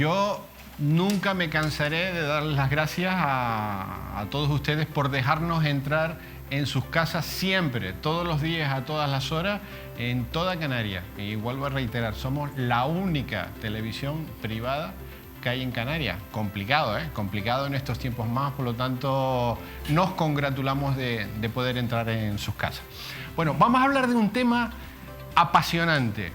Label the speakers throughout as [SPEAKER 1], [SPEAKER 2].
[SPEAKER 1] Yo nunca me cansaré de darles las gracias a todos ustedes por dejarnos entrar en sus casas siempre, todos los días, a todas las horas, en toda Canarias. Y vuelvo a reiterar, somos la única televisión privada que hay en Canarias. Complicado, ¿eh? Complicado en estos tiempos más, por lo tanto nos congratulamos de poder entrar en sus casas. Bueno, vamos a hablar de un tema apasionante,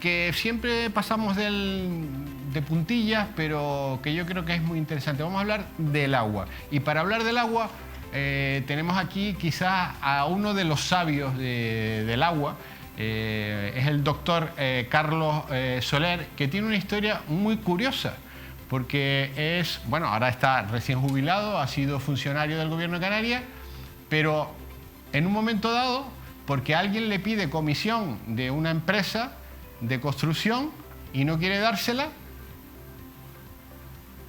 [SPEAKER 1] que siempre pasamos de puntillas, pero que yo creo que es muy interesante. Vamos a hablar del agua. Y para hablar del agua, tenemos aquí quizás a uno de los sabios del agua. Es el doctor Carlos Soler, que tiene una historia muy curiosa, porque es, bueno, ahora está recién jubilado, ha sido funcionario del Gobierno de Canarias, pero en un momento dado, porque alguien le pide comisión de una empresa de construcción y no quiere dársela,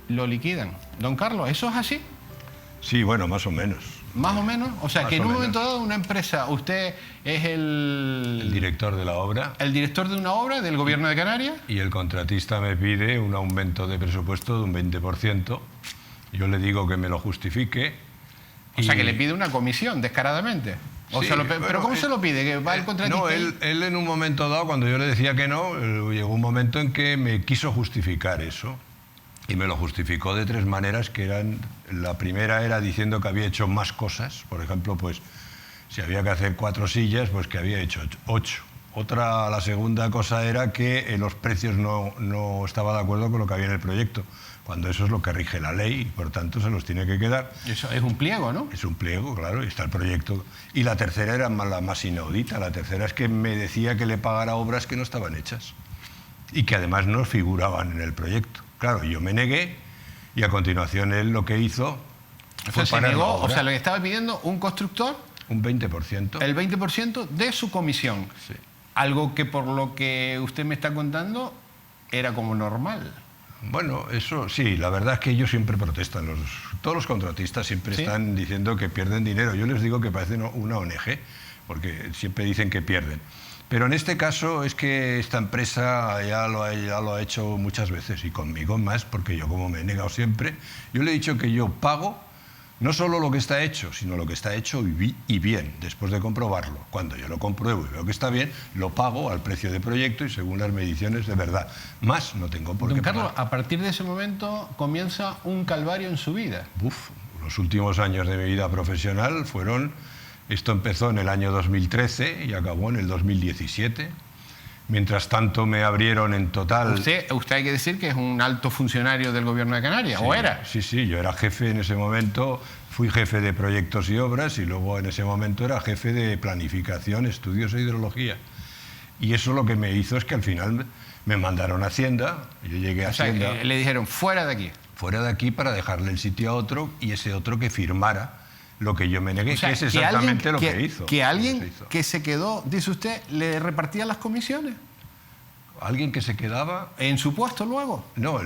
[SPEAKER 1] lo liquidan. Don Carlos, ¿eso es así?
[SPEAKER 2] Sí, bueno, más o menos.
[SPEAKER 1] ¿Más o menos? O sea,
[SPEAKER 2] Más
[SPEAKER 1] que en
[SPEAKER 2] o
[SPEAKER 1] un
[SPEAKER 2] menos.
[SPEAKER 1] momento dado una empresa, usted es
[SPEAKER 2] El director de la obra
[SPEAKER 1] el director de una obra del Gobierno de Canarias.
[SPEAKER 2] y el contratista me pide un aumento de presupuesto de un 20%. Yo le digo que me lo justifique.
[SPEAKER 1] O sea, que le pide una comisión, descaradamente. O
[SPEAKER 2] Sí,
[SPEAKER 1] se lo
[SPEAKER 2] bueno,
[SPEAKER 1] pero ¿cómo se lo pide? ¿Que va el contratista?
[SPEAKER 2] No, él en un momento dado, cuando yo le decía que no, llegó un momento en que me quiso justificar eso. Y me lo justificó de tres maneras, que eran... La primera era diciendo que había hecho más cosas. Por ejemplo, pues si había que hacer 4 sillas, pues que había hecho 8. La segunda cosa era que en los precios no estaba de acuerdo con lo que había en el proyecto, cuando eso es lo que rige la ley y por tanto se los tiene que quedar.
[SPEAKER 1] Eso es un pliego, ¿no?
[SPEAKER 2] Es un pliego, claro, y está el proyecto. Y la tercera era la más inaudita. La tercera es que me decía que le pagara obras que no estaban hechas y que además no figuraban en el proyecto. Claro, yo me negué y a continuación él lo que hizo fue
[SPEAKER 1] Se
[SPEAKER 2] parar la
[SPEAKER 1] negó,
[SPEAKER 2] obra.
[SPEAKER 1] o sea, le estaba pidiendo un constructor
[SPEAKER 2] Un 20%.
[SPEAKER 1] el 20% de su comisión.
[SPEAKER 2] Sí.
[SPEAKER 1] Algo que por lo que usted me está contando era como normal.
[SPEAKER 2] Bueno, eso sí, la verdad es que ellos siempre protestan. Todos los contratistas siempre
[SPEAKER 1] ¿Sí?
[SPEAKER 2] están diciendo que pierden dinero. Yo les digo que parece una ONG, porque siempre dicen que pierden. Pero en este caso es que esta empresa ya lo ha hecho muchas veces y conmigo más, porque yo como me he negado siempre, yo le he dicho que yo pago no solo lo que está hecho, sino lo que está hecho y bien, después de comprobarlo. Cuando yo lo compruebo y veo que está bien, lo pago al precio de proyecto y según las mediciones de verdad. Más no tengo por qué
[SPEAKER 1] Don Carlos,
[SPEAKER 2] pagar.
[SPEAKER 1] a partir de ese momento comienza un calvario en su vida.
[SPEAKER 2] Los últimos años de mi vida profesional fueron... Esto empezó en el año 2013 y acabó en el 2017. Mientras tanto me abrieron en total...
[SPEAKER 1] Usted hay que decir que es un alto funcionario del Gobierno de Canarias,
[SPEAKER 2] Sí,
[SPEAKER 1] ¿o era?
[SPEAKER 2] Sí, yo era jefe en ese momento, fui jefe de proyectos y obras y luego en ese momento era jefe de planificación, estudios e hidrología. Y eso lo que me hizo es que al final me mandaron a Hacienda, yo llegué a
[SPEAKER 1] O sea,
[SPEAKER 2] Hacienda...
[SPEAKER 1] le dijeron, fuera de aquí.
[SPEAKER 2] Fuera de aquí para dejarle el sitio a otro y ese otro que firmara lo que yo me negué,
[SPEAKER 1] O sea,
[SPEAKER 2] que es exactamente
[SPEAKER 1] alguien,
[SPEAKER 2] lo que hizo.
[SPEAKER 1] Que
[SPEAKER 2] Lo
[SPEAKER 1] alguien
[SPEAKER 2] se hizo.
[SPEAKER 1] que se quedó, dice usted, le repartía las comisiones
[SPEAKER 2] Alguien que se quedaba...
[SPEAKER 1] en su puesto luego.
[SPEAKER 2] No,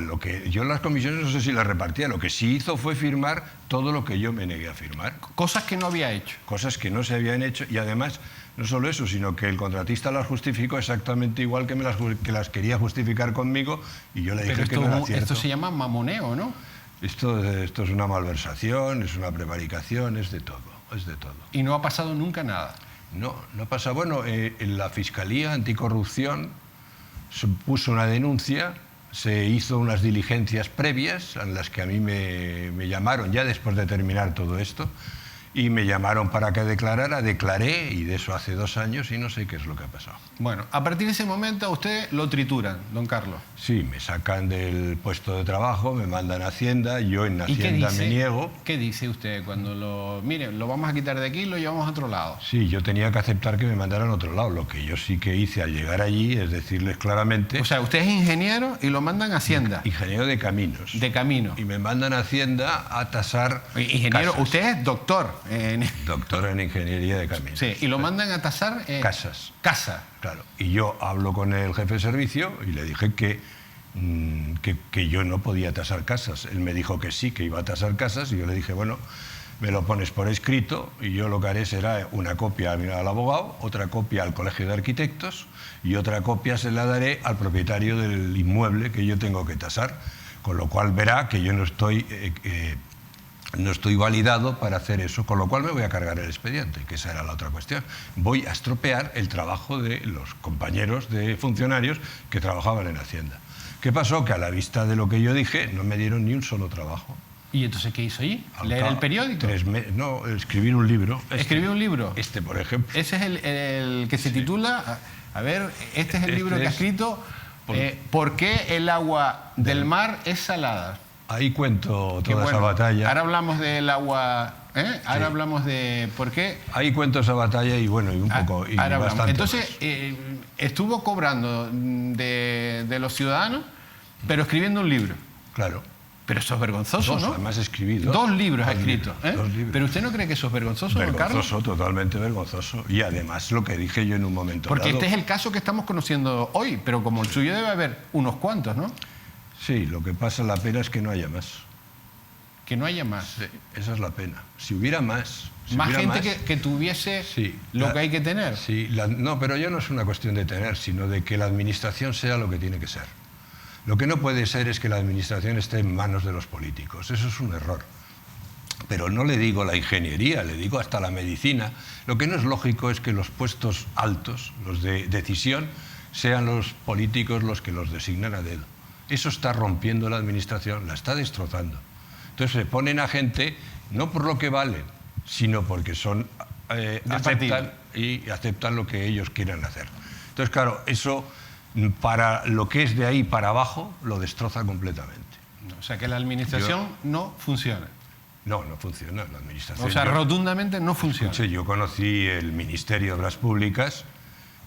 [SPEAKER 2] yo las comisiones no sé si las repartía, lo que sí hizo fue firmar todo lo que yo me negué a firmar.
[SPEAKER 1] Cosas que no había hecho.
[SPEAKER 2] Cosas que no se habían hecho y además, no solo eso, sino que el contratista las justificó exactamente igual que que las quería justificar conmigo y yo le dije
[SPEAKER 1] Pero
[SPEAKER 2] que no era cierto.
[SPEAKER 1] esto se llama mamoneo, ¿no?
[SPEAKER 2] Esto es una malversación, es una prevaricación, es de todo, es de todo.
[SPEAKER 1] Y no ha pasado nunca nada.
[SPEAKER 2] No pasa. Bueno, en la Fiscalía Anticorrupción se puso una denuncia, se hizo unas diligencias previas en las que a mí me llamaron ya después de terminar todo esto y me llamaron para que declarara, declaré y de eso hace 2 años y no sé qué es lo que ha pasado.
[SPEAKER 1] Bueno, a partir de ese momento a usted lo trituran, don Carlos.
[SPEAKER 2] Sí, me sacan del puesto de trabajo, me mandan a Hacienda, yo en
[SPEAKER 1] ¿Y qué
[SPEAKER 2] Hacienda
[SPEAKER 1] dice?
[SPEAKER 2] me niego.
[SPEAKER 1] ¿Qué dice usted cuando lo vamos a quitar de aquí y lo llevamos a otro lado?
[SPEAKER 2] Sí, yo tenía que aceptar que me mandaran a otro lado. Lo que yo sí que hice al llegar allí es decirles claramente...
[SPEAKER 1] O sea, usted es ingeniero y lo mandan a Hacienda.
[SPEAKER 2] Ingeniero de caminos.
[SPEAKER 1] De camino.
[SPEAKER 2] Y me mandan a Hacienda a tasar
[SPEAKER 1] Ingeniero,
[SPEAKER 2] casas.
[SPEAKER 1] usted es doctor.
[SPEAKER 2] Doctor en ingeniería de caminos.
[SPEAKER 1] Sí, y lo mandan a tasar
[SPEAKER 2] Casas.
[SPEAKER 1] Casa.
[SPEAKER 2] Claro. Y yo hablo con el jefe de servicio y le dije que yo no podía tasar casas. Él me dijo que sí, que iba a tasar casas y yo le dije, bueno, me lo pones por escrito y yo lo que haré será una copia al abogado, otra copia al Colegio de Arquitectos y otra copia se la daré al propietario del inmueble que yo tengo que tasar. Con lo cual verá que yo no estoy validado para hacer eso, con lo cual me voy a cargar el expediente, que esa era la otra cuestión. Voy a estropear el trabajo de los compañeros de funcionarios que trabajaban en Hacienda. ¿Qué pasó? Que a la vista de lo que yo dije no me dieron ni un solo trabajo.
[SPEAKER 1] ¿Y entonces qué hizo allí? ¿Leer el periódico?
[SPEAKER 2] No, escribir un libro.
[SPEAKER 1] ¿Escribir un libro?
[SPEAKER 2] Este, por ejemplo.
[SPEAKER 1] Ese es el que se titula... A ver, este es el libro que ha escrito... ¿Por qué el agua del mar es salada?
[SPEAKER 2] Ahí cuento toda esa batalla.
[SPEAKER 1] Ahora hablamos del agua... Ahora hablamos de por qué...
[SPEAKER 2] Ahí cuento esa batalla y bueno, y un poco... Y bastante.
[SPEAKER 1] Entonces, estuvo cobrando de los ciudadanos, pero escribiendo un libro.
[SPEAKER 2] Claro.
[SPEAKER 1] Pero eso es vergonzoso, ¿no?
[SPEAKER 2] Además he escrito.
[SPEAKER 1] 2 libros ha escrito.
[SPEAKER 2] Dos libros.
[SPEAKER 1] ¿Pero usted no cree que eso es vergonzoso, don Carlos?
[SPEAKER 2] Vergonzoso, totalmente vergonzoso. Y además lo que dije yo en un momento
[SPEAKER 1] Porque
[SPEAKER 2] dado,
[SPEAKER 1] este es el caso que estamos conociendo hoy, pero como el suyo debe haber unos cuantos, ¿no?
[SPEAKER 2] Sí, lo que pasa, la pena es que no haya más.
[SPEAKER 1] Que no haya más.
[SPEAKER 2] Sí, esa es la pena. Si hubiera más...
[SPEAKER 1] Más gente que tuviese lo que hay que tener.
[SPEAKER 2] Sí, no, pero ya no es una cuestión de tener, sino de que la administración sea lo que tiene que ser. Lo que no puede ser es que la administración esté en manos de los políticos. Eso es un error. Pero no le digo la ingeniería, le digo hasta la medicina. Lo que no es lógico es que los puestos altos, los de decisión, sean los políticos los que los designan a dedo. Eso está rompiendo la administración, la está destrozando. Entonces se ponen a gente, no por lo que valen, sino porque aceptan lo que ellos quieran hacer. Entonces, claro, eso para lo que es de ahí para abajo lo destroza completamente.
[SPEAKER 1] O sea, que la administración no funciona.
[SPEAKER 2] No funciona la administración.
[SPEAKER 1] O sea, rotundamente no funciona.
[SPEAKER 2] Escuche, yo conocí el Ministerio de Obras Públicas,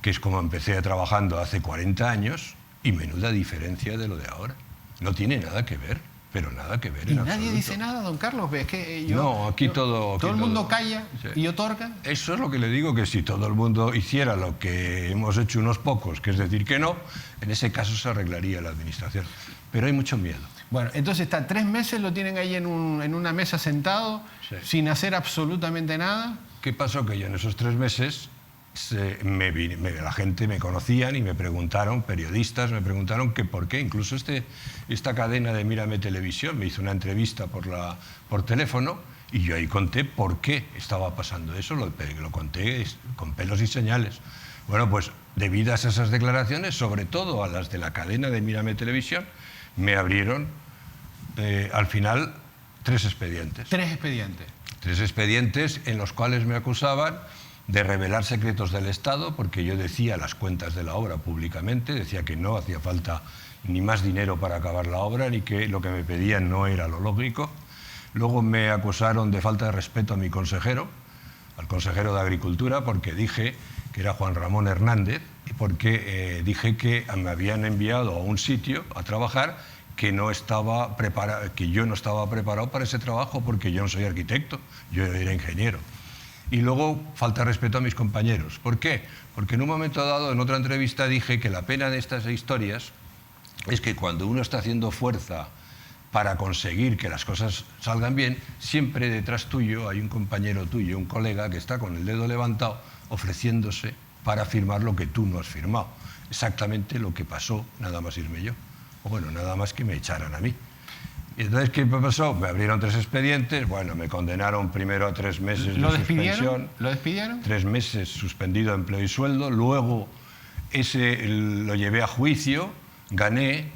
[SPEAKER 2] que es como empecé trabajando hace 40 años, y menuda diferencia de lo de ahora. No tiene nada que ver. Pero nada que ver.
[SPEAKER 1] ¿Y nadie dice nada, don Carlos? ¿Ves que todo el mundo calla y otorga?
[SPEAKER 2] Eso es lo que le digo, que si todo el mundo hiciera lo que hemos hecho unos pocos, que es decir que no, en ese caso se arreglaría la administración. Pero hay mucho miedo.
[SPEAKER 1] Bueno, entonces está 3 meses, lo tienen ahí en una mesa sentado, sin hacer absolutamente nada.
[SPEAKER 2] ¿Qué pasó? Que yo en esos 3 meses... la gente me conocían y me preguntaron, periodistas me preguntaron que por qué, incluso esta cadena de Mírame Televisión me hizo una entrevista por teléfono y yo ahí conté por qué estaba pasando eso, lo conté con pelos y señales. Bueno, pues debidas a esas declaraciones, sobre todo a las de la cadena de Mírame Televisión, me abrieron al final 3 expedientes.
[SPEAKER 1] 3 expedientes.
[SPEAKER 2] 3 expedientes en los cuales me acusaban de revelar secretos del Estado, porque yo decía las cuentas de la obra públicamente, decía que no hacía falta ni más dinero para acabar la obra, ni que lo que me pedían no era lo lógico. Luego me acusaron de falta de respeto a mi consejero, al consejero de Agricultura, porque dije que era Juan Ramón Hernández, y porque dije que me habían enviado a un sitio a trabajar que yo no estaba preparado para ese trabajo, porque yo no soy arquitecto, yo era ingeniero. Y luego, falta de respeto a mis compañeros. ¿Por qué? Porque en un momento dado, en otra entrevista, dije que la pena de estas historias es que cuando uno está haciendo fuerza para conseguir que las cosas salgan bien, siempre detrás tuyo hay un compañero tuyo, un colega que está con el dedo levantado ofreciéndose para firmar lo que tú no has firmado. Exactamente lo que pasó, nada más irme yo. O bueno, nada más que me echaran a mí. Y entonces, ¿qué pasó? Me abrieron 3 expedientes, bueno, me condenaron primero a 3 meses de suspensión.
[SPEAKER 1] ¿Lo despidieron?
[SPEAKER 2] 3 meses suspendido empleo y sueldo, luego ese lo llevé a juicio, gané,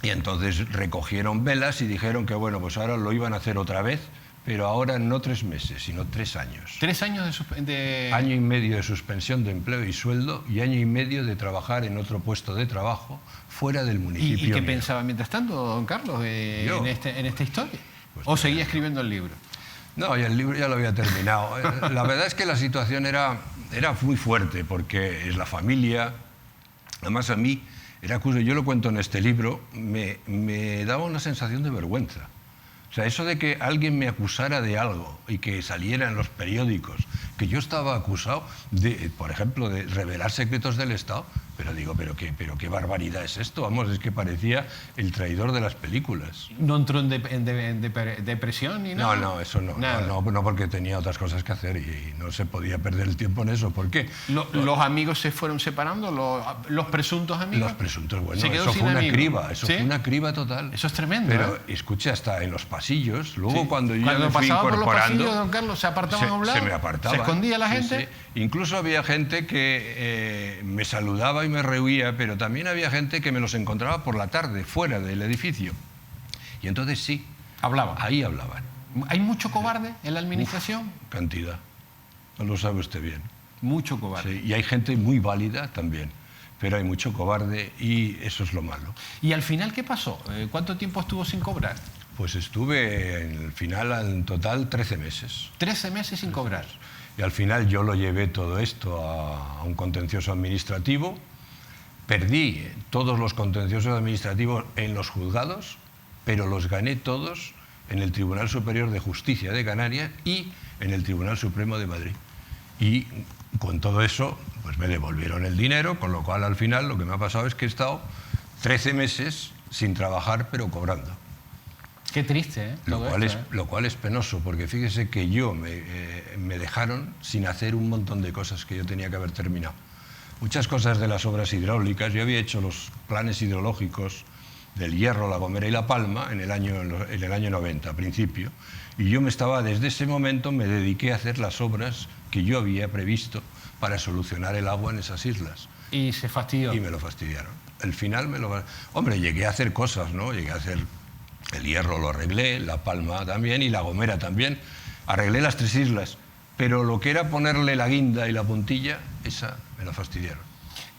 [SPEAKER 2] y entonces recogieron velas y dijeron que bueno, pues ahora lo iban a hacer otra vez, pero ahora no 3 meses, sino 3 años.
[SPEAKER 1] 3 años de...
[SPEAKER 2] Año y medio de suspensión de empleo y sueldo y año y medio de trabajar en otro puesto de trabajo fuera del municipio.
[SPEAKER 1] ¿Y qué pensaba mientras tanto, don Carlos, en esta historia? Pues ¿o seguía escribiendo el libro?
[SPEAKER 2] No, ya el libro ya lo había terminado. La verdad es que la situación era muy fuerte, porque es la familia. Además, a mí, yo lo cuento en este libro, me daba una sensación de vergüenza. O sea, eso de que alguien me acusara de algo y que saliera en los periódicos, que yo estaba acusado de, por ejemplo, de revelar secretos del Estado. Pero digo, pero qué barbaridad es esto. Vamos, es que parecía el traidor de las películas.
[SPEAKER 1] ¿No entró en depresión ni nada?
[SPEAKER 2] No, eso no, no, porque tenía otras cosas que hacer y no se podía perder el tiempo en eso. ¿Por qué?
[SPEAKER 1] ¿Los amigos se fueron separando? ¿Los presuntos amigos?
[SPEAKER 2] Los presuntos, bueno,
[SPEAKER 1] ¿Se quedó
[SPEAKER 2] eso
[SPEAKER 1] sin
[SPEAKER 2] fue una
[SPEAKER 1] amigos?
[SPEAKER 2] criba, eso
[SPEAKER 1] ¿Sí?
[SPEAKER 2] fue una criba total.
[SPEAKER 1] Eso es tremendo.
[SPEAKER 2] Pero escuche, hasta en los pasillos, luego
[SPEAKER 1] Sí.
[SPEAKER 2] cuando yo ya me fui
[SPEAKER 1] pasaba por los
[SPEAKER 2] incorporando,
[SPEAKER 1] pasillos, don Carlos, se apartaban a un lado.
[SPEAKER 2] se me apartaba.
[SPEAKER 1] ¿Se escondía la
[SPEAKER 2] Sí,
[SPEAKER 1] gente?
[SPEAKER 2] sí. Incluso había gente que me saludaba y me rehuía, pero también había gente que me los encontraba por la tarde, fuera del edificio. Y entonces sí,
[SPEAKER 1] Hablaban.
[SPEAKER 2] ahí hablaban.
[SPEAKER 1] ¿Hay mucho cobarde en la administración?
[SPEAKER 2] Cantidad. No lo sabe usted bien.
[SPEAKER 1] Mucho cobarde.
[SPEAKER 2] Sí, y hay gente muy válida también, pero hay mucho cobarde y eso es lo malo.
[SPEAKER 1] ¿Y al final qué pasó? ¿Cuánto tiempo estuvo sin cobrar?
[SPEAKER 2] Pues estuve en el final, en total, 13 meses.
[SPEAKER 1] 13 meses sin cobrar.
[SPEAKER 2] Y al final yo lo llevé todo esto a un contencioso administrativo. Perdí todos los contenciosos administrativos en los juzgados, pero los gané todos en el Tribunal Superior de Justicia de Canarias y en el Tribunal Supremo de Madrid. Y con todo eso, pues me devolvieron el dinero, con lo cual al final lo que me ha pasado es que he estado 13 meses sin trabajar, pero cobrando.
[SPEAKER 1] Qué triste, ¿eh?
[SPEAKER 2] Lo cual es penoso, porque fíjese que yo me dejaron sin hacer un montón de cosas que yo tenía que haber terminado. Muchas cosas de las obras hidráulicas, yo había hecho los planes hidrológicos del Hierro, La Gomera y La Palma en el año 90, a principio, y yo desde ese momento me dediqué a hacer las obras que yo había previsto para solucionar el agua en esas islas.
[SPEAKER 1] Y se fastidió.
[SPEAKER 2] Y me lo fastidiaron. Al final Hombre, llegué a hacer cosas, ¿no? Llegué a hacer... El Hierro lo arreglé, La Palma también y La Gomera también. Arreglé las 3 islas, pero lo que era ponerle la guinda y la puntilla, esa me la fastidiaron.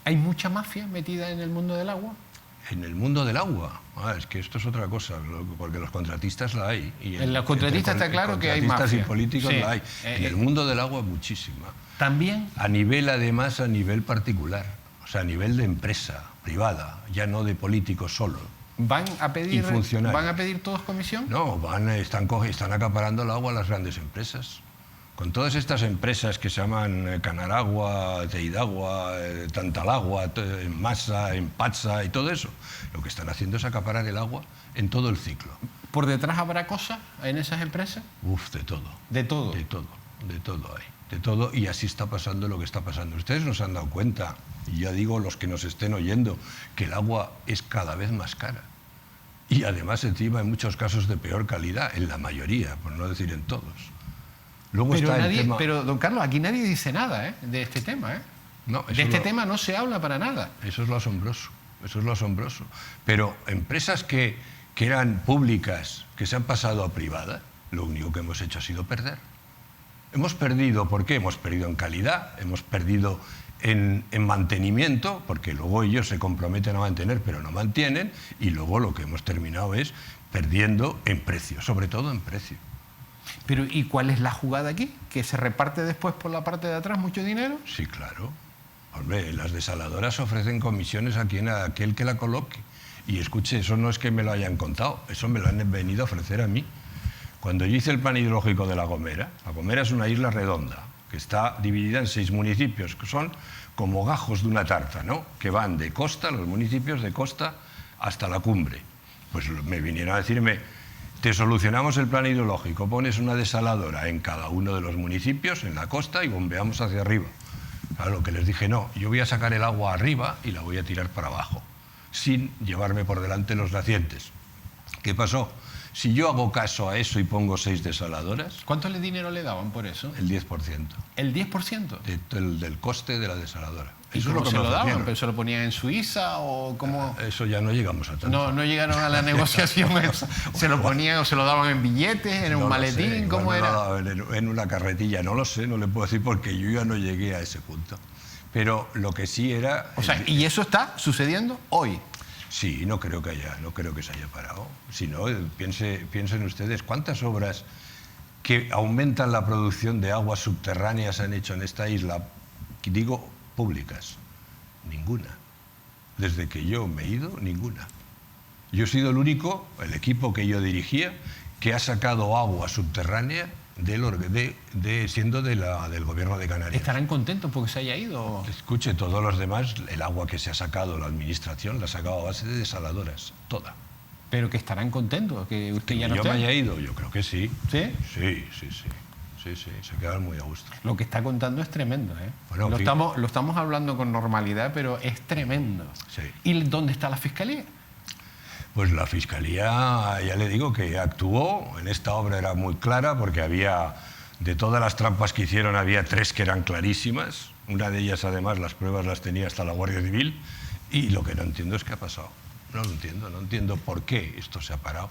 [SPEAKER 1] ¿Hay mucha mafia metida en el mundo del agua?
[SPEAKER 2] En el mundo del agua. Es que esto es otra cosa, porque los contratistas la hay. Y
[SPEAKER 1] en los contratistas está claro que hay mafia.
[SPEAKER 2] Contratistas y políticos
[SPEAKER 1] sí.
[SPEAKER 2] la hay. En el mundo del agua muchísima.
[SPEAKER 1] ¿También?
[SPEAKER 2] Además, a nivel particular. O sea, a nivel de empresa privada, ya no de políticos solo.
[SPEAKER 1] ¿Van a pedir todos comisión?
[SPEAKER 2] No, están acaparando el agua a las grandes empresas. Con todas estas empresas que se llaman Canaragua, Teidagua, Tantalagua, Masa, Empatza y todo eso, lo que están haciendo es acaparar el agua en todo el ciclo.
[SPEAKER 1] ¿Por detrás habrá cosas en esas empresas?
[SPEAKER 2] De todo.
[SPEAKER 1] ¿De todo?
[SPEAKER 2] De todo hay. De todo, y así está pasando lo que está pasando. Ustedes no se han dado cuenta, y ya digo los que nos estén oyendo, que el agua es cada vez más cara. Y además encima en muchos casos de peor calidad, en la mayoría, por no decir en todos. Luego
[SPEAKER 1] pero don Carlos, aquí nadie dice nada de este tema.
[SPEAKER 2] No,
[SPEAKER 1] de este tema no se habla para nada.
[SPEAKER 2] Eso es lo asombroso, Pero empresas que eran públicas, que se han pasado a privadas, lo único que hemos hecho ha sido perder. Hemos perdido, ¿por qué? Hemos perdido en calidad, hemos perdido en mantenimiento, porque luego ellos se comprometen a mantener, pero no mantienen, y luego lo que hemos terminado es perdiendo en precio, sobre todo en precio.
[SPEAKER 1] Pero ¿y cuál es la jugada aquí? ¿Que se reparte después por la parte de atrás mucho dinero?
[SPEAKER 2] Sí, claro. Hombre, las desaladoras ofrecen comisiones a aquel que la coloque. Y escuche, eso no es que me lo hayan contado, eso me lo han venido a ofrecer a mí. Cuando yo hice el plan hidrológico de La Gomera es una isla redonda, que está dividida en 6 municipios, que son como gajos de una tarta, ¿no? Que van de costa, los municipios de costa, hasta la cumbre. Pues me vinieron a decirme, te solucionamos el plan hidrológico, pones una desaladora en cada uno de los municipios, en la costa, y bombeamos hacia arriba. Claro, lo que les dije, no, yo voy a sacar el agua arriba y la voy a tirar para abajo, sin llevarme por delante los nacientes. ¿Qué pasó? Si yo hago caso a eso y pongo 6 desaladoras...
[SPEAKER 1] ¿Cuánto dinero le daban por eso?
[SPEAKER 2] El 10%.
[SPEAKER 1] ¿El 10%?
[SPEAKER 2] Del coste de la desaladora.
[SPEAKER 1] ¿Y
[SPEAKER 2] eso
[SPEAKER 1] cómo
[SPEAKER 2] es lo que
[SPEAKER 1] se lo daban?
[SPEAKER 2] ofrecieron.
[SPEAKER 1] ¿Pero se lo ponían en Suiza o cómo...?
[SPEAKER 2] Eso ya no llegamos a tanto.
[SPEAKER 1] No llegaron a la negociación. ¿Se lo ponían o se lo daban en billetes, en un maletín? ¿Cómo era?
[SPEAKER 2] En una carretilla, no lo sé, no le puedo decir porque yo ya no llegué a ese punto. Pero lo que sí era...
[SPEAKER 1] O sea, ¿y eso está sucediendo hoy?
[SPEAKER 2] Sí, no creo que se haya parado. Si no, piensen ustedes cuántas obras que aumentan la producción de aguas subterráneas se han hecho en esta isla, digo, públicas. Ninguna. Desde que yo me he ido, ninguna. Yo he sido el único, el equipo que yo dirigía, que ha sacado agua subterránea siendo del gobierno de Canarias.
[SPEAKER 1] ¿Estarán contentos porque se haya ido?
[SPEAKER 2] Escuche, todos los demás, el agua que se ha sacado la administración la ha sacado a base de desaladoras, toda.
[SPEAKER 1] ¿Pero que estarán contentos? ¿Que usted ya no
[SPEAKER 2] yo
[SPEAKER 1] esté?
[SPEAKER 2] me haya ido? Yo creo que sí.
[SPEAKER 1] ¿Sí?
[SPEAKER 2] Sí, se quedan muy a gusto.
[SPEAKER 1] Lo que está contando es tremendo, ¿eh?
[SPEAKER 2] Bueno,
[SPEAKER 1] lo estamos hablando con normalidad, pero es tremendo.
[SPEAKER 2] Sí.
[SPEAKER 1] ¿Y dónde está la Fiscalía?
[SPEAKER 2] Pues la Fiscalía, ya le digo que actuó, en esta obra era muy clara porque había, de todas las trampas que hicieron, había 3 que eran clarísimas. Una de ellas, además, las pruebas las tenía hasta la Guardia Civil, y lo que no entiendo es qué ha pasado. No entiendo por qué esto se ha parado.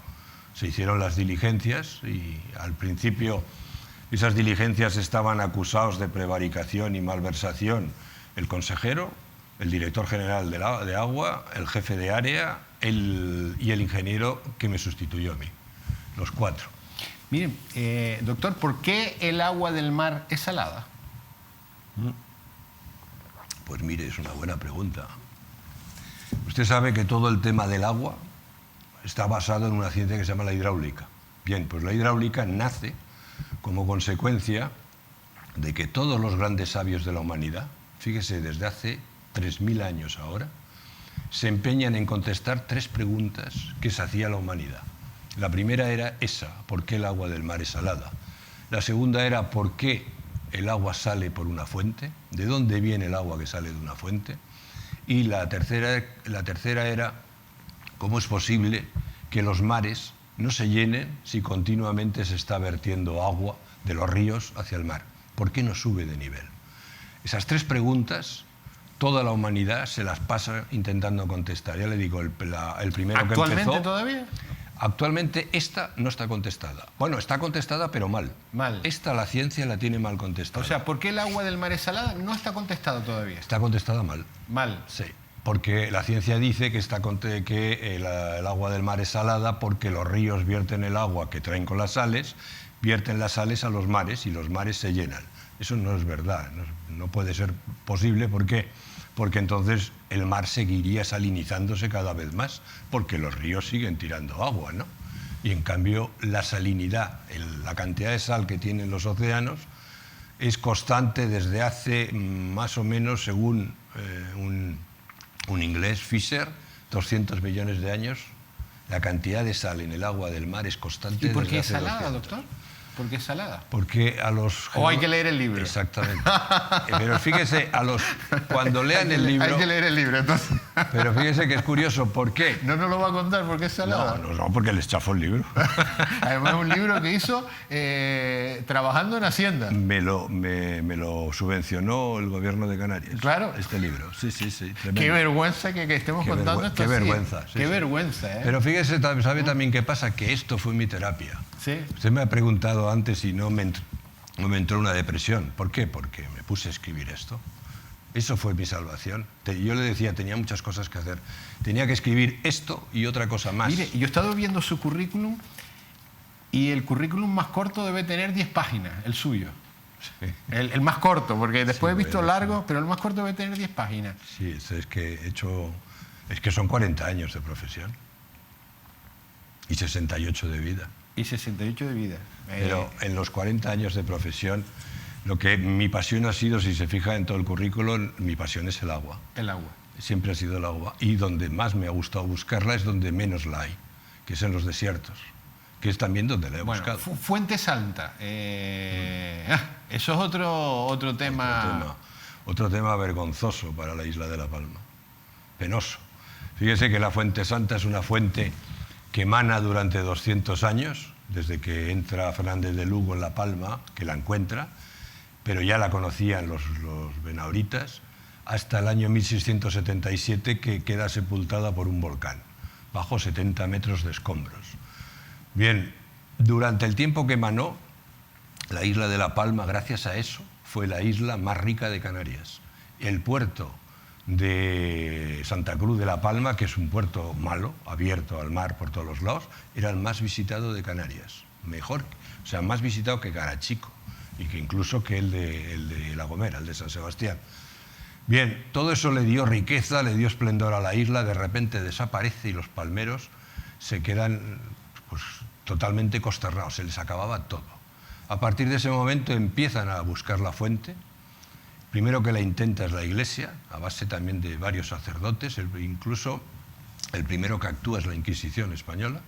[SPEAKER 2] Se hicieron las diligencias y al principio esas diligencias estaban acusados de prevaricación y malversación el consejero, el director general de Agua, el jefe de área y el ingeniero que me sustituyó a mí, los 4.
[SPEAKER 1] Miren, doctor, ¿por qué el agua del mar es salada?
[SPEAKER 2] Pues mire, es una buena pregunta. Usted sabe que todo el tema del agua está basado en una ciencia que se llama la hidráulica. Bien, pues la hidráulica nace como consecuencia de que todos los grandes sabios de la humanidad, fíjese, desde hace 3000 años ahora, se empeñan en contestar 3 preguntas que se hacía la humanidad. La primera era esa: ¿por qué el agua del mar es salada? La segunda era: ¿por qué el agua sale por una fuente? ¿De dónde viene el agua que sale de una fuente? Y la tercera era: ¿cómo es posible que los mares no se llenen si continuamente se está vertiendo agua de los ríos hacia el mar? ¿Por qué no sube de nivel? Esas 3 preguntas toda la humanidad se las pasa intentando contestar. Ya le digo, el primero que empezó...
[SPEAKER 1] ¿Actualmente todavía?
[SPEAKER 2] Actualmente esta no está contestada. Bueno, está contestada, pero mal.
[SPEAKER 1] Mal.
[SPEAKER 2] Esta la ciencia la tiene mal contestada.
[SPEAKER 1] O sea, ¿por qué el agua del mar es salada? No está contestado todavía.
[SPEAKER 2] Está contestada mal.
[SPEAKER 1] Mal.
[SPEAKER 2] Sí, porque la ciencia dice que el agua del mar es salada porque los ríos vierten el agua que traen con las sales, vierten las sales a los mares y los mares se llenan. Eso no es verdad, no puede ser posible. ¿Por qué? Porque entonces el mar seguiría salinizándose cada vez más, porque los ríos siguen tirando agua, ¿no? Y en cambio la salinidad, la cantidad de sal que tienen los océanos, es constante desde hace más o menos, según un inglés, Fisher, 200 millones de años. La cantidad de sal en el agua del mar es constante.
[SPEAKER 1] ¿Y por qué es
[SPEAKER 2] desde hace
[SPEAKER 1] salada,
[SPEAKER 2] 200.
[SPEAKER 1] doctor? ¿Por qué es salada?
[SPEAKER 2] Porque a los...
[SPEAKER 1] O hay que leer el libro.
[SPEAKER 2] Exactamente. Pero fíjese, cuando lean el libro...
[SPEAKER 1] Hay que leer el libro, entonces.
[SPEAKER 2] Pero fíjese que es curioso, ¿por qué?
[SPEAKER 1] No nos lo va a contar porque es salada.
[SPEAKER 2] No, porque les chafó el libro.
[SPEAKER 1] Además es un libro que hizo trabajando en Hacienda.
[SPEAKER 2] Me lo subvencionó el gobierno de Canarias.
[SPEAKER 1] Claro.
[SPEAKER 2] Este libro, sí. Tremendo.
[SPEAKER 1] Qué vergüenza que estemos contando esto.
[SPEAKER 2] Qué
[SPEAKER 1] así.
[SPEAKER 2] vergüenza.
[SPEAKER 1] Qué vergüenza, ¿eh?
[SPEAKER 2] Pero fíjese, ¿sabe también qué pasa? Que esto fue mi terapia.
[SPEAKER 1] Sí.
[SPEAKER 2] Usted me ha preguntado antes si no me entró una depresión. ¿Por qué? Porque me puse a escribir esto. Eso fue mi salvación. Yo le decía, tenía muchas cosas que hacer. Tenía que escribir esto y otra cosa más.
[SPEAKER 1] Mire, yo he estado viendo su currículum y el currículum más corto debe tener 10 páginas, el suyo.
[SPEAKER 2] Sí.
[SPEAKER 1] El más corto, porque después
[SPEAKER 2] Sí,
[SPEAKER 1] he visto
[SPEAKER 2] bueno,
[SPEAKER 1] largo, pero el más corto debe tener 10 páginas.
[SPEAKER 2] Sí, es que son 40 años de profesión y 68 de vida.
[SPEAKER 1] Y 68 de vida.
[SPEAKER 2] Pero en los 40 años de profesión, lo que mi pasión ha sido, si se fija en todo el currículum, mi pasión es el agua.
[SPEAKER 1] El agua.
[SPEAKER 2] Siempre ha sido el agua. Y donde más me ha gustado buscarla es donde menos la hay, que es en los desiertos, que es también donde la he buscado.
[SPEAKER 1] Fuente Santa. Eso es otro tema.
[SPEAKER 2] Otro tema vergonzoso para la isla de La Palma. Penoso. Fíjese que la Fuente Santa es una fuente que emana durante 200 años, desde que entra Fernández de Lugo en La Palma, que la encuentra, pero ya la conocían los benauritas, hasta el año 1677, que queda sepultada por un volcán, bajo 70 metros de escombros. Bien, durante el tiempo que emanó, la isla de La Palma, gracias a eso, fue la isla más rica de Canarias. El puerto de Santa Cruz de La Palma, que es un puerto malo, abierto al mar por todos los lados, era el más visitado de Canarias. Mejor, o sea, más visitado que Garachico y que incluso que el de La Gomera, el de San Sebastián. Bien, todo eso le dio riqueza, le dio esplendor a la isla, de repente desaparece y los palmeros se quedan pues, totalmente consternados, se les acababa todo. A partir de ese momento empiezan a buscar la fuente. Primero que la intenta es la Iglesia, a base también de varios sacerdotes, incluso el primero que actúa es la Inquisición española.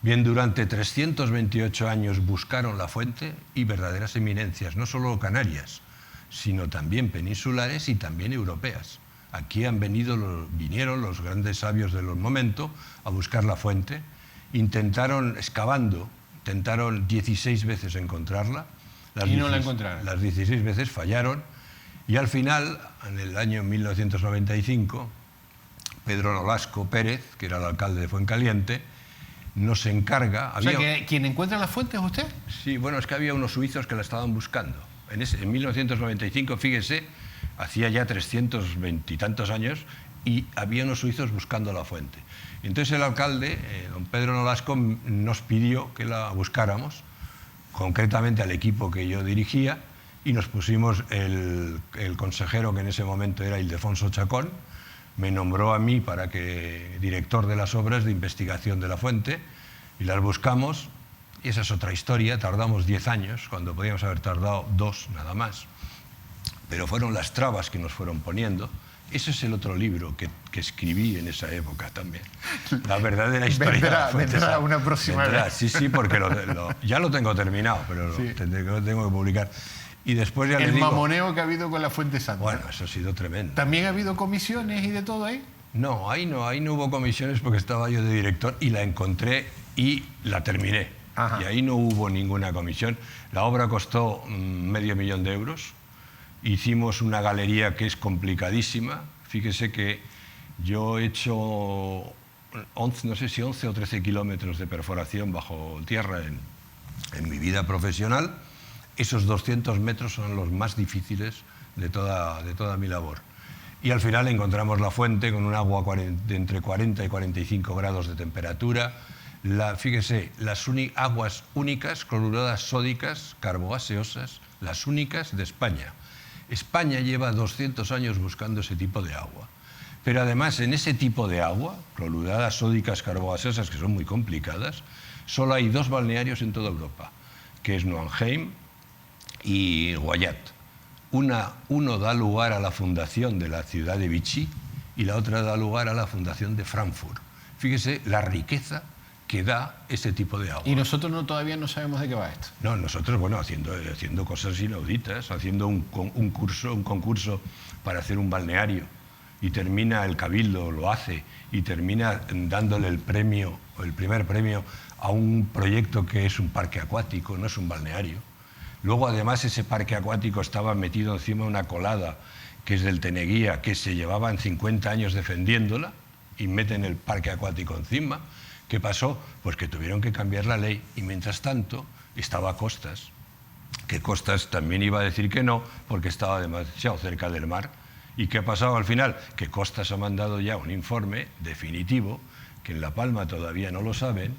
[SPEAKER 2] Bien, durante 328 años buscaron la fuente y verdaderas eminencias, no solo canarias, sino también peninsulares y también europeas. Aquí vinieron los grandes sabios del momento a buscar la fuente, intentaron 16 veces encontrarla.
[SPEAKER 1] Y no la encontraron.
[SPEAKER 2] Las 16 veces fallaron y al final, en el año 1995, Pedro Nolasco Pérez, que era el alcalde de Fuencaliente, nos encarga...
[SPEAKER 1] O sea, que quien encuentra la fuente es usted.
[SPEAKER 2] Sí, bueno, es que había unos suizos que la estaban buscando. En 1995, fíjese, hacía ya 320 y tantos años, y había unos suizos buscando la fuente. Entonces el alcalde, don Pedro Nolasco, nos pidió que la buscáramos, concretamente al equipo que yo dirigía, y nos pusimos el consejero, que en ese momento era Ildefonso Chacón, me nombró a mí para que director de las obras de investigación de la fuente, y las buscamos, y esa es otra historia. Tardamos 10 años, cuando podíamos haber tardado 2 nada más, pero fueron las trabas que nos fueron poniendo. Ese es el otro libro que escribí en esa época también, la verdadera historia de la fuente.
[SPEAKER 1] Vendrá una próxima vez.
[SPEAKER 2] Sí, porque ya lo tengo terminado, pero sí, lo tengo que publicar. Y después ya
[SPEAKER 1] el mamoneo que ha habido con la Fuente Santa.
[SPEAKER 2] Bueno, eso ha sido tremendo.
[SPEAKER 1] ¿También ha habido comisiones y de todo ahí?
[SPEAKER 2] No, ahí no hubo comisiones porque estaba yo de director y la encontré y la terminé. Ajá. Y ahí no hubo ninguna comisión. La obra costó $500.000 de euros. Hicimos una galería que es complicadísima. Fíjese que yo he hecho 11, no sé si 11 o 13 kilómetros de perforación bajo tierra en mi vida profesional. Esos 200 metros son los más difíciles de toda mi labor. Y al final encontramos la fuente con un agua de entre 40 y 45 grados de temperatura. Fíjese, las aguas únicas, cloruradas sódicas, carbogaseosas, las únicas de España. España lleva 200 años buscando ese tipo de agua. Pero además, en ese tipo de agua, cloruradas sódicas, carbogaseosas, que son muy complicadas, solo hay 2 balnearios en toda Europa, que es Noanheim y Guayat. Uno da lugar a la fundación de la ciudad de Vichy y la otra da lugar a la fundación de Frankfurt. Fíjese la riqueza que da ese tipo de agua.
[SPEAKER 1] Y nosotros todavía no sabemos de qué va esto.
[SPEAKER 2] No, nosotros, bueno, haciendo cosas inauditas, haciendo un concurso para hacer un balneario, y termina el Cabildo, lo hace, y termina dándole el primer premio a un proyecto que es un parque acuático, no es un balneario. Luego, además, ese parque acuático estaba metido encima de una colada que es del Teneguía, que se llevaban 50 años defendiéndola, y meten el parque acuático encima. ¿Qué pasó? Pues que tuvieron que cambiar la ley, y mientras tanto estaba Costas, que Costas también iba a decir que no, porque estaba demasiado cerca del mar. ¿Y qué ha pasado al final? Que Costas ha mandado ya un informe definitivo, que en La Palma todavía no lo saben,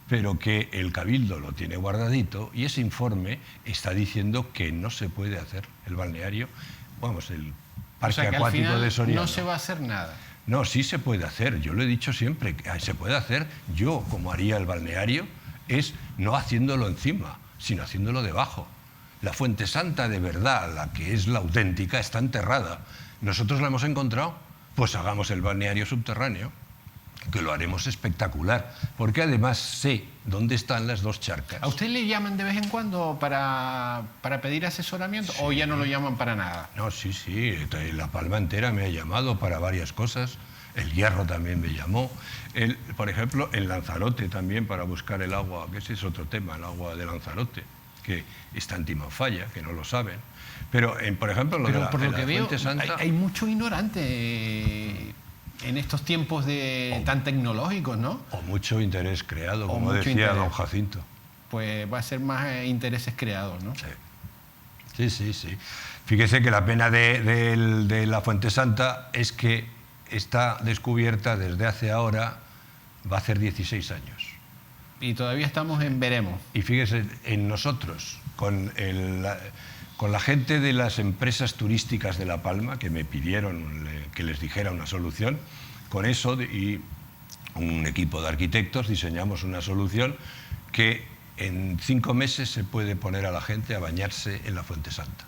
[SPEAKER 2] pero que el Cabildo lo tiene guardadito, y ese informe está diciendo que no se puede hacer el balneario, el parque acuático de Soriano.
[SPEAKER 1] No se va a hacer nada.
[SPEAKER 2] No, sí se puede hacer, yo lo he dicho siempre, se puede hacer. Yo, como haría el balneario, es no haciéndolo encima, sino haciéndolo debajo. La Fuente Santa de verdad, la que es la auténtica, está enterrada. Nosotros la hemos encontrado, pues hagamos el balneario subterráneo, que lo haremos espectacular, porque además sé dónde están las 2 charcas.
[SPEAKER 1] ¿A usted le llaman de vez en cuando para pedir asesoramiento, sí, o ya no lo llaman para nada?
[SPEAKER 2] No, sí, La Palma entera me ha llamado para varias cosas, el Hierro también me llamó, por ejemplo, en Lanzarote también para buscar el agua, que ese es otro tema, el agua de Lanzarote, que está en Timanfaya, que no lo saben. Pero, por ejemplo,
[SPEAKER 1] lo
[SPEAKER 2] de
[SPEAKER 1] la Fuente Santa... Hay mucho ignorante en estos tiempos tan tecnológicos, ¿no?
[SPEAKER 2] O mucho interés creado, como decía don Jacinto.
[SPEAKER 1] Pues va a ser más intereses creados, ¿no?
[SPEAKER 2] Sí. Fíjese que la pena de la Fuente Santa es que está descubierta desde hace ahora, va a hacer 16 años.
[SPEAKER 1] Y todavía estamos en veremos.
[SPEAKER 2] Y fíjese, en nosotros, con la gente de las empresas turísticas de La Palma, que me pidieron que les dijera una solución, con eso y un equipo de arquitectos diseñamos una solución que en 5 meses se puede poner a la gente a bañarse en la Fuente Santa.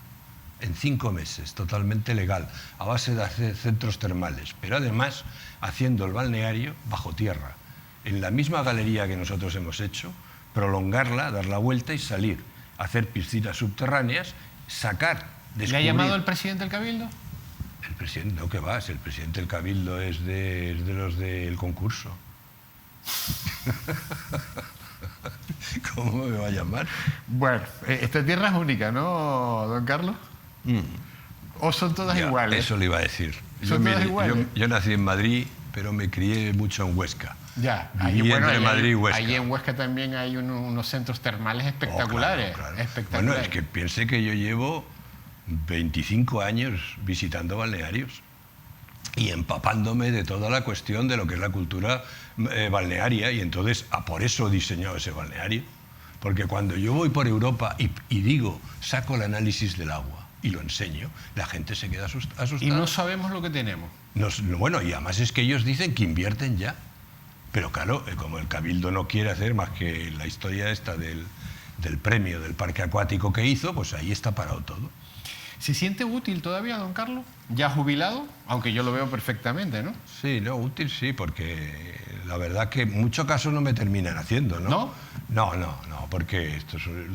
[SPEAKER 2] En 5 meses, totalmente legal, a base de hacer centros termales, pero además haciendo el balneario bajo tierra, en la misma galería que nosotros hemos hecho, prolongarla, dar la vuelta y salir, hacer piscinas subterráneas, sacar, descubrir...
[SPEAKER 1] ¿Le ha llamado el presidente del Cabildo?
[SPEAKER 2] El presidente, no, que vas, el presidente del Cabildo es de los del concurso. ¿Cómo me va a llamar?
[SPEAKER 1] Bueno, esta tierra es única, ¿no, don Carlos? ¿O son todas
[SPEAKER 2] Ya,
[SPEAKER 1] iguales?
[SPEAKER 2] eso le iba a decir.
[SPEAKER 1] ¿Son todas iguales?
[SPEAKER 2] Yo nací en Madrid, pero me crié mucho en Huesca.
[SPEAKER 1] Ya,
[SPEAKER 2] Viví entre Madrid y Huesca.
[SPEAKER 1] Ahí en Huesca también hay unos centros termales espectaculares.
[SPEAKER 2] Claro.
[SPEAKER 1] Espectaculares.
[SPEAKER 2] Bueno, es que piense que yo llevo 25 años visitando balnearios y empapándome de toda la cuestión de lo que es la cultura balnearia, y entonces por eso diseñó ese balneario. Porque cuando yo voy por Europa y digo, saco el análisis del agua y lo enseño, la gente se queda asustada.
[SPEAKER 1] Y no sabemos lo que tenemos.
[SPEAKER 2] Bueno, y además es que ellos dicen que invierten ya. Pero claro, como el Cabildo no quiere hacer más que la historia esta del premio del parque acuático que hizo, pues ahí está parado todo.
[SPEAKER 1] ¿Se siente útil todavía, don Carlos? ¿Ya jubilado? Aunque yo lo veo perfectamente, ¿no?
[SPEAKER 2] Sí, no, útil sí, porque la verdad que en muchos casos no me terminan haciendo, ¿no?
[SPEAKER 1] ¿No?
[SPEAKER 2] No, porque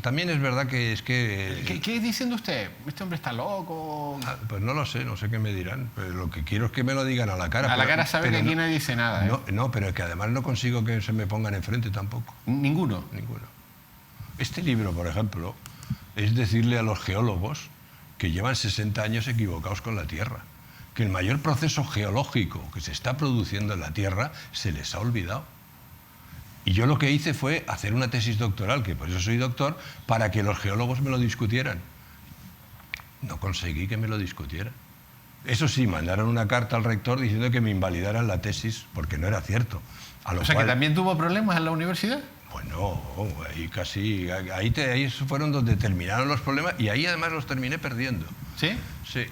[SPEAKER 2] también es verdad que es que...
[SPEAKER 1] ¿Qué dicen de usted? ¿Este hombre está loco?
[SPEAKER 2] Pues no lo sé, no sé qué me dirán, pero lo que quiero es que me lo digan a la cara.
[SPEAKER 1] A la cara sabe que aquí nadie dice nada, ¿eh?
[SPEAKER 2] No, pero es que además no consigo que se me pongan enfrente tampoco.
[SPEAKER 1] ¿Ninguno?
[SPEAKER 2] Ninguno. Este libro, por ejemplo, es decirle a los geólogos que llevan 60 años equivocados con la Tierra, que el mayor proceso geológico que se está produciendo en la Tierra se les ha olvidado. Y yo lo que hice fue hacer una tesis doctoral, que por eso soy doctor, para que los geólogos me lo discutieran. No conseguí que me lo discutieran. Eso sí, mandaron una carta al rector diciendo que me invalidaran la tesis, porque no era cierto.
[SPEAKER 1] O sea, que también tuvo problemas en la universidad.
[SPEAKER 2] Bueno, ahí fueron donde terminaron los problemas, y ahí además los terminé perdiendo.
[SPEAKER 1] ¿Sí?
[SPEAKER 2] Sí.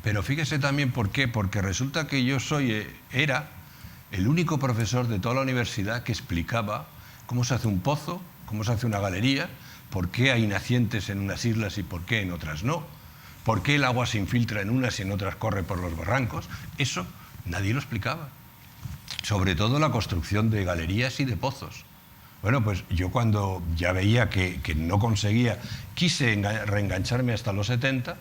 [SPEAKER 2] Pero fíjese también por qué, porque resulta que yo era el único profesor de toda la universidad que explicaba cómo se hace un pozo, cómo se hace una galería, por qué hay nacientes en unas islas y por qué en otras no, por qué el agua se infiltra en unas y en otras corre por los barrancos. Eso nadie lo explicaba. Sobre todo la construcción de galerías y de pozos. Bueno, pues yo cuando ya veía que no conseguía, quise reengancharme hasta los 70,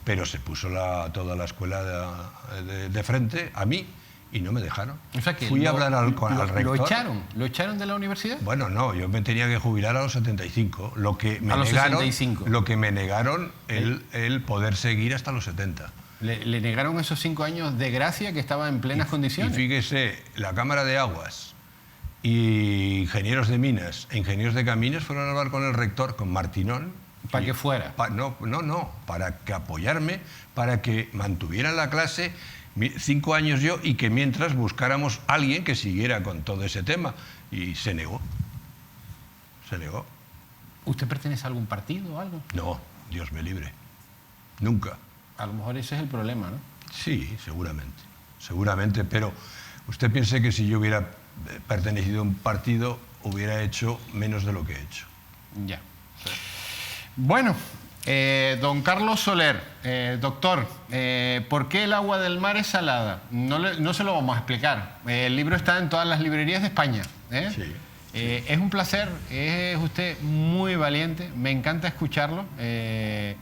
[SPEAKER 2] pero se puso toda la escuela de frente a mí y no me dejaron.
[SPEAKER 1] O sea que
[SPEAKER 2] fui a hablar al rector.
[SPEAKER 1] ¿Lo echaron de la universidad?
[SPEAKER 2] Bueno, no, yo me tenía que jubilar a los 75. Lo que me negaron el poder seguir hasta los 70.
[SPEAKER 1] ¿Le negaron esos 5 años de gracia que estaba en plenas condiciones?
[SPEAKER 2] Y fíjese, la Cámara de Aguas y ingenieros de minas e ingenieros de caminos fueron a hablar con el rector, con Martinón.
[SPEAKER 1] ¿Para que fuera?
[SPEAKER 2] Para que apoyarme, para que mantuvieran la clase 5 años yo, y que mientras buscáramos a alguien que siguiera con todo ese tema. Y se negó. Se negó.
[SPEAKER 1] ¿Usted pertenece a algún partido o algo?
[SPEAKER 2] No, Dios me libre. Nunca.
[SPEAKER 1] A lo mejor ese es el problema, ¿no?
[SPEAKER 2] Sí, seguramente, pero usted piense que si yo hubiera pertenecido a un partido hubiera hecho menos de lo que he hecho.
[SPEAKER 1] Ya. Bueno, don Carlos Soler, doctor, ¿por qué el agua del mar es salada? No se lo vamos a explicar. El libro está en todas las librerías de España.
[SPEAKER 2] Sí.
[SPEAKER 1] Es un placer, es usted muy valiente, me encanta escucharlo. Le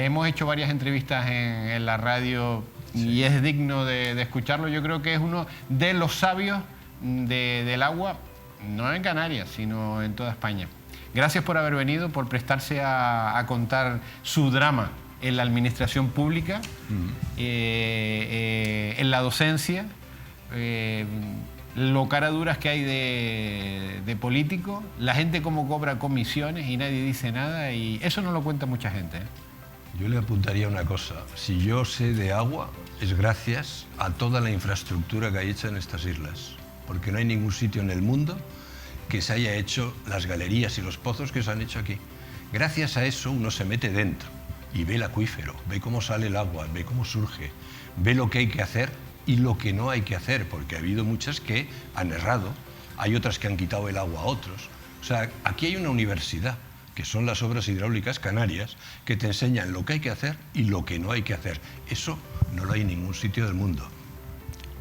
[SPEAKER 1] hemos hecho varias entrevistas en la radio, sí, y es digno de escucharlo. Yo creo que es uno de los sabios del agua, no en Canarias, sino en toda España. Gracias por haber venido, por prestarse a contar su drama en la administración pública, en la docencia, lo caraduras que hay de político, la gente cómo cobra comisiones y nadie dice nada, y eso no lo cuenta mucha gente, ¿eh?
[SPEAKER 2] Yo le apuntaría una cosa: si yo sé de agua es gracias a toda la infraestructura que hay hecha en estas islas, porque no hay ningún sitio en el mundo que se haya hecho las galerías y los pozos que se han hecho aquí. Gracias a eso uno se mete dentro y ve el acuífero, ve cómo sale el agua, ve cómo surge, ve lo que hay que hacer y lo que no hay que hacer, porque ha habido muchas que han errado, hay otras que han quitado el agua a otros, O sea, aquí hay una universidad, que son las Obras Hidráulicas Canarias, que te enseñan lo que hay que hacer y lo que no hay que hacer. Eso no lo hay en ningún sitio del mundo.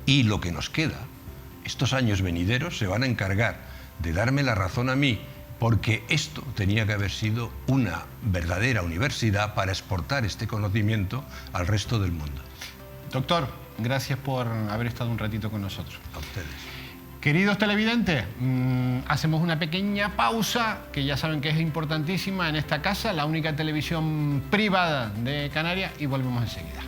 [SPEAKER 2] Y lo que nos queda, estos años venideros se van a encargar de darme la razón a mí, porque esto tenía que haber sido una verdadera universidad para exportar este conocimiento al resto del mundo.
[SPEAKER 1] Doctor, gracias por haber estado un ratito con nosotros.
[SPEAKER 2] A ustedes.
[SPEAKER 1] Queridos televidentes, hacemos una pequeña pausa, que ya saben que es importantísima en esta casa, la única televisión privada de Canarias, y volvemos enseguida.